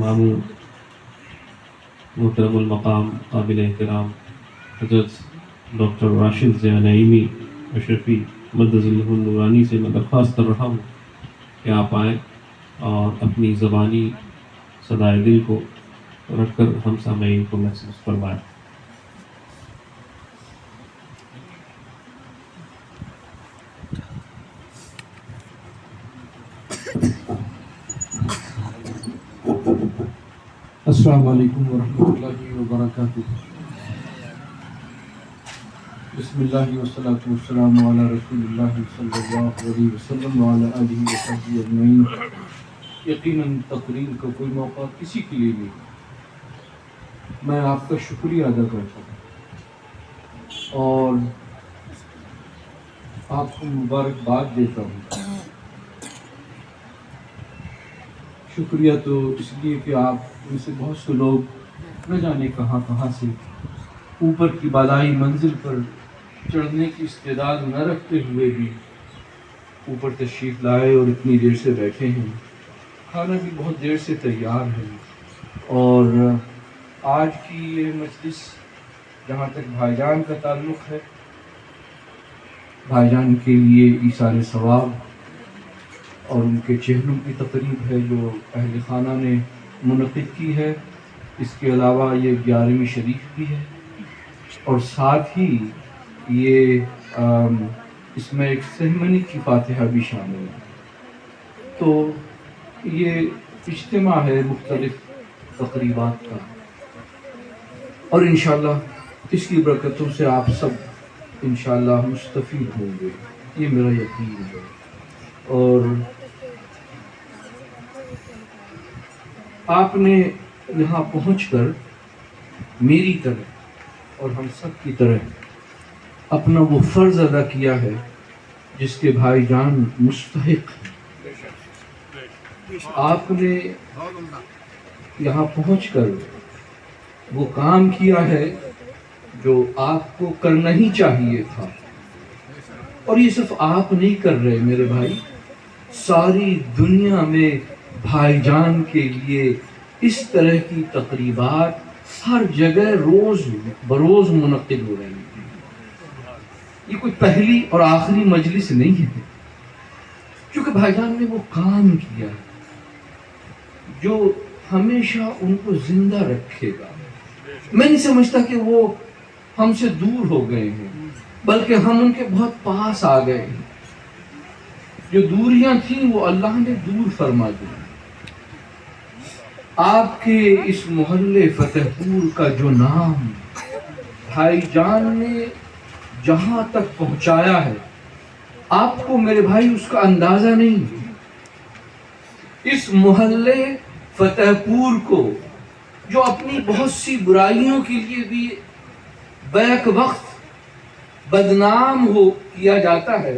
ماموں محترم المقام قابل احترام حضرت ڈاکٹر راشد ضیاء نعیمی اشرفی مدظ اللہ النورانی سے میں درخواست کر رہا ہوں کہ آپ آئیں اور اپنی زبانی صدائے دل کو رکھ کر ہم سامعین کو محسوس فرمائیں۔ السلام علیکم ورحمۃ اللہ وبرکاتہ۔ بسم اللہ والصلاة والسلام علی رسول اللہ صلی اللہ علیہ وسلم وعلی آلہ وصحبہ اجمعین۔ یقیناً تقریر کا کوئی موقع کسی کے لیے نہیں، میں آپ کا شکریہ ادا کرتا ہوں اور آپ کو مبارکباد دیتا ہوں۔ شکریہ تو اس لیے کہ آپ میں سے بہت سے لوگ نہ جانے کہاں سے اوپر کی بالائی منزل پر چڑھنے کی استعداد نہ رکھتے ہوئے بھی اوپر تشریف لائے اور اتنی دیر سے بیٹھے ہیں۔ کھانا بھی بہت دیر سے تیار ہے اور آج کی یہ مجلس جہاں تک بھائی جان کا تعلق ہے، بھائی جان کے لیے ایثار ثواب اور ان کے چہروں کی تقریب ہے جو اہل خانہ نے منعقد کی ہے۔ اس کے علاوہ یہ 11ویں شریف بھی ہے اور ساتھ ہی یہ اس میں ایک سہمنی کی فاتحہ بھی شامل ہے۔ تو یہ اجتماع ہے مختلف تقریبات کا اور انشاءاللہ اس کی برکتوں سے آپ سب انشاءاللہ مستفید ہوں گے، یہ میرا یقین ہے۔ اور آپ نے یہاں پہنچ کر میری طرح اور ہم سب کی طرح اپنا وہ فرض ادا کیا ہے جس کے بھائی جان مستحق ہیں۔ آپ نے یہاں پہنچ کر وہ کام کیا ہے جو آپ کو کرنا ہی چاہیے تھا، اور یہ صرف آپ نہیں کر رہے میرے بھائی، ساری دنیا میں بھائی جان کے لیے اس طرح کی تقریبات ہر جگہ روز بروز منعقد ہو رہی ہیں۔ یہ کوئی پہلی اور آخری مجلس نہیں ہے، کیونکہ بھائی جان نے وہ کام کیا ہے جو ہمیشہ ان کو زندہ رکھے گا۔ میں نہیں سمجھتا کہ وہ ہم سے دور ہو گئے ہیں، بلکہ ہم ان کے بہت پاس آ گئے ہیں۔ جو دوریاں تھیں وہ اللہ نے دور فرما دی۔ آپ کے اس محلے فتح پور کا جو نام بھائی جان نے جہاں تک پہنچایا ہے، آپ کو میرے بھائی اس کا اندازہ نہیں۔ اس محلے فتح پور کو جو اپنی بہت سی برائیوں کے لیے بھی بیک وقت بدنام ہو کیا جاتا ہے،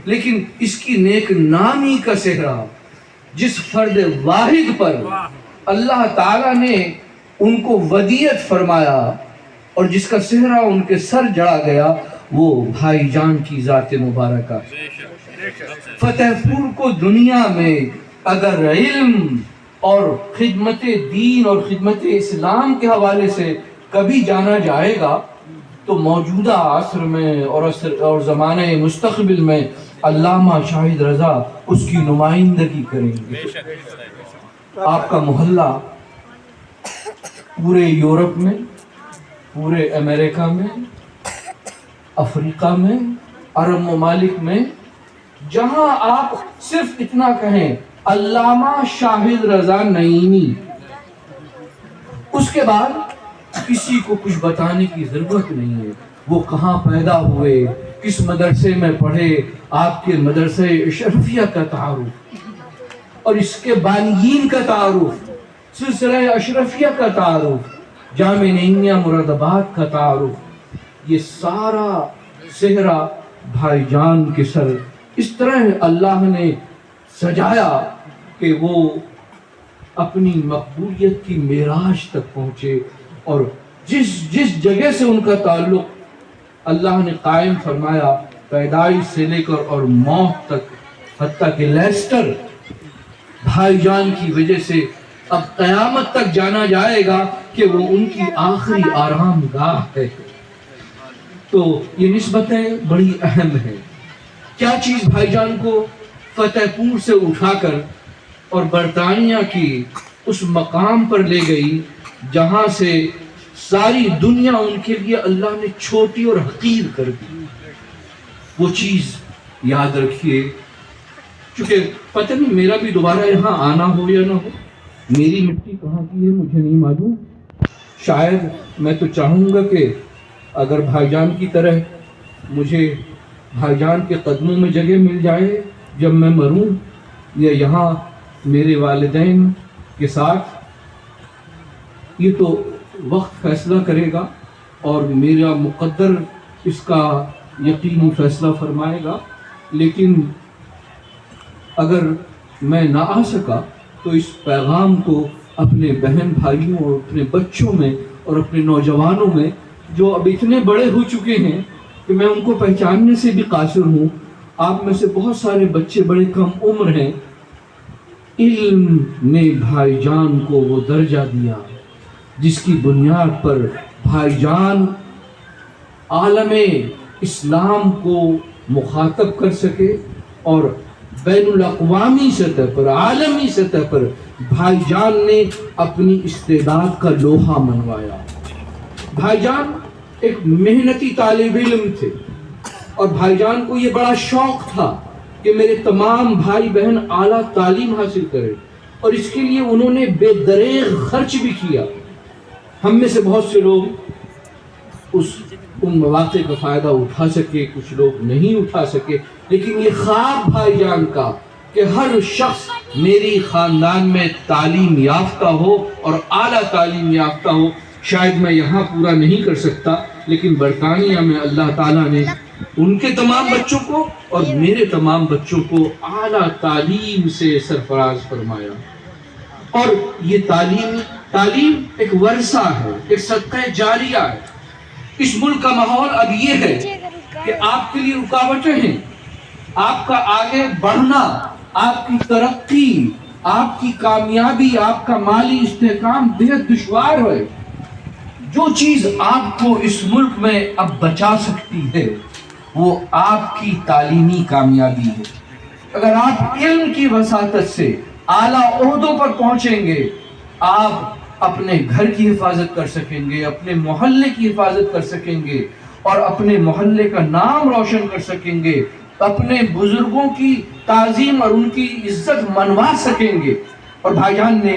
لیکن اس کی نیک نامی کا صحرا جس فرد واحد پر اللہ تعالیٰ نے ان کو ودیعت فرمایا اور جس کا صحرا ان کے سر جڑا گیا، وہ بھائی جان کی ذات مبارکہ۔ فتح پور کو دنیا میں اگر علم اور خدمت دین اور خدمت اسلام کے حوالے سے کبھی جانا جائے گا تو موجودہ عصر میں اور زمانہ مستقبل میں علامہ شاہد رضا اس کی نمائندگی کریں گے۔ آپ کا محلہ پورے یورپ میں، پورے امریکہ میں، افریقہ میں، عرب ممالک میں، جہاں آپ صرف اتنا کہیں علامہ شاہد رضا نعیمی، اس کے بعد کسی کو کچھ بتانے کی ضرورت نہیں ہے۔ وہ کہاں پیدا ہوئے، کس مدرسے میں پڑھے، آپ کے مدرسے اشرفیہ کا تعارف اور اس کے بانیین کا تعارف، سلسلہ اشرفیہ کا تعارف، جامع نعیمیہ مراد آباد کا تعارف، یہ سارا صحرا بھائی جان کے سر اس طرح اللہ نے سجایا کہ وہ اپنی مقبولیت کی معراج تک پہنچے، اور جس جگہ سے ان کا تعلق اللہ نے قائم فرمایا، پیدائش سے لے کر اور موت تک، حتیٰ کہ لیسٹر بھائی جان کی وجہ سے اب قیامت تک جانا جائے گا کہ وہ ان کی آخری آرام گاہ ہے۔ تو یہ نسبتیں بڑی اہم ہیں۔ کیا چیز بھائی جان کو فتح پور سے اٹھا کر اور برطانیہ کی اس مقام پر لے گئی جہاں سے ساری دنیا ان کے لیے اللہ نے چھوٹی اور حقیر کر دی؟ وہ چیز یاد رکھیے، چونکہ پتہ نہیں میرا بھی دوبارہ یہاں آنا ہو یا نہ ہو، میری مٹی کہاں کی ہے مجھے نہیں معلوم۔ شاید میں تو چاہوں گا کہ اگر بھائی جان کی طرح مجھے بھائی جان کے قدموں میں جگہ مل جائے جب میں مروں، یا یہاں میرے والدین کے ساتھ، یہ تو وقت فیصلہ کرے گا اور میرا مقدر اس کا یقینی فیصلہ فرمائے گا۔ لیکن اگر میں نہ آ سکا تو اس پیغام کو اپنے بہن بھائیوں اور اپنے بچوں میں اور اپنے نوجوانوں میں جو اب اتنے بڑے ہو چکے ہیں کہ میں ان کو پہچاننے سے بھی قاصر ہوں، آپ میں سے بہت سارے بچے بڑے کم عمر ہیں، علم نے بھائی جان کو وہ درجہ دیا جس کی بنیاد پر بھائی جان عالم اسلام کو مخاطب کر سکے اور بین الاقوامی سطح پر، عالمی سطح پر بھائی جان نے اپنی استعداد کا لوہا منوایا۔ بھائی جان ایک محنتی طالب علم تھے اور بھائی جان کو یہ بڑا شوق تھا کہ میرے تمام بھائی بہن اعلیٰ تعلیم حاصل کریں، اور اس کے لیے انہوں نے بے دریغ خرچ بھی کیا۔ ہم میں سے بہت سے لوگ ان مواقع کا فائدہ اٹھا سکے، کچھ لوگ نہیں اٹھا سکے، لیکن یہ خواب بھائی جان کا کہ ہر شخص میری خاندان میں تعلیم یافتہ ہو اور اعلیٰ تعلیم یافتہ ہو، شاید میں یہاں پورا نہیں کر سکتا، لیکن برطانیہ میں اللہ تعالیٰ نے ان کے تمام بچوں کو اور میرے تمام بچوں کو اعلیٰ تعلیم سے سرفراز فرمایا۔ اور یہ تعلیم ایک ورثہ ہے، ایک صدقہ جاریہ ہے۔ اس ملک کا ماحول اب یہ ہے کہ آپ کے لیے رکاوٹیں ہیں، آپ کا آگے بڑھنا، آپ کی ترقی، آپ کی کامیابی، آپ کا مالی استحکام بہت دشوار ہے۔ جو چیز آپ کو اس ملک میں اب بچا سکتی ہے وہ آپ کی تعلیمی کامیابی ہے۔ اگر آپ علم کی وساطت سے اعلیٰ عہدوں پر پہنچیں گے، آپ اپنے گھر کی حفاظت کر سکیں گے، اپنے محلے کی حفاظت کر سکیں گے اور اپنے محلے کا نام روشن کر سکیں گے، اپنے بزرگوں کی تعظیم اور ان کی عزت منوا سکیں گے۔ اور بھائی جان نے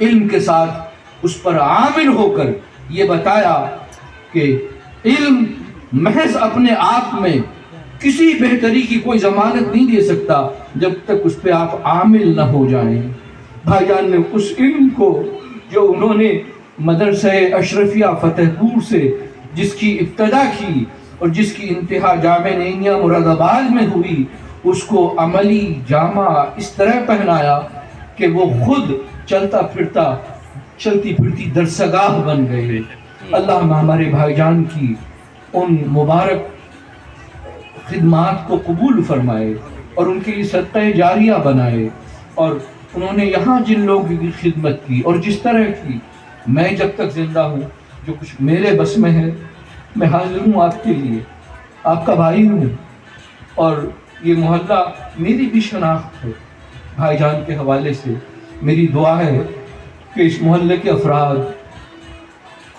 علم کے ساتھ اس پر عامل ہو کر یہ بتایا کہ علم محض اپنے آپ میں کسی بہتری کی کوئی ضمانت نہیں دے سکتا جب تک اس پہ آپ عامل نہ ہو جائیں۔ بھائی جان نے اس علم کو جو انہوں نے مدرسہ اشرفیہ فتح پور سے جس کی ابتدا کی اور جس کی انتہا جامعہ نعیمیہ مراد آباد میں ہوئی، اس کو عملی جامہ اس طرح پہنایا کہ وہ خود چلتی پھرتی درسگاہ بن گئے۔ اللہ ہمارے بھائی جان کی ان مبارک خدمات کو قبول فرمائے اور ان کے لیے صدقہ جاریہ بنائے، اور انہوں نے یہاں جن لوگوں کی خدمت کی اور جس طرح کی، میں جب تک زندہ ہوں جو کچھ میرے بس میں ہے میں حاضر ہوں آپ کے لیے، آپ کا بھائی ہوں، اور یہ محلہ میری بھی شناخت ہے بھائی جان کے حوالے سے۔ میری دعا ہے کہ اس محلے کے افراد،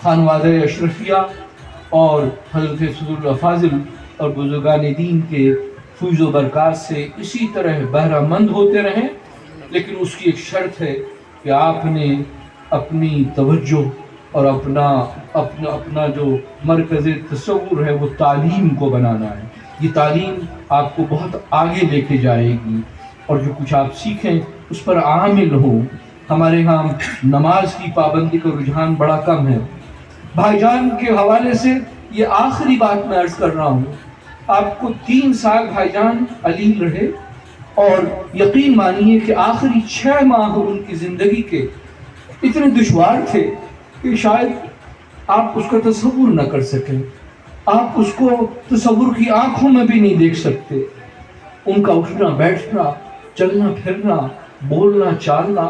خانوادہ اشرفیہ اور حضرت فضل الفاضل اور بزرگان دین کے فیض و برکات سے اسی طرح بہرہ مند ہوتے رہیں، لیکن اس کی ایک شرط ہے کہ آپ نے اپنی توجہ اور اپنا جو مرکز تصور ہے وہ تعلیم کو بنانا ہے۔ یہ تعلیم آپ کو بہت آگے لے کے جائے گی، اور جو کچھ آپ سیکھیں اس پر عامل ہوں۔ ہمارے ہاں نماز کی پابندی کا رجحان بڑا کم ہے۔ بھائی جان کے حوالے سے یہ آخری بات میں عرض کر رہا ہوں، آپ کو 3 سال بھائی جان علیل رہے، اور یقین مانیے کہ آخری 6 ماہ ان کی زندگی کے اتنے دشوار تھے کہ شاید آپ اس کا تصور نہ کر سکیں، آپ اس کو تصور کی آنکھوں میں بھی نہیں دیکھ سکتے۔ ان کا اٹھنا بیٹھنا، چلنا پھرنا، بولنا چالنا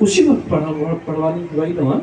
اسی وقت پڑھوانی دعائی نماز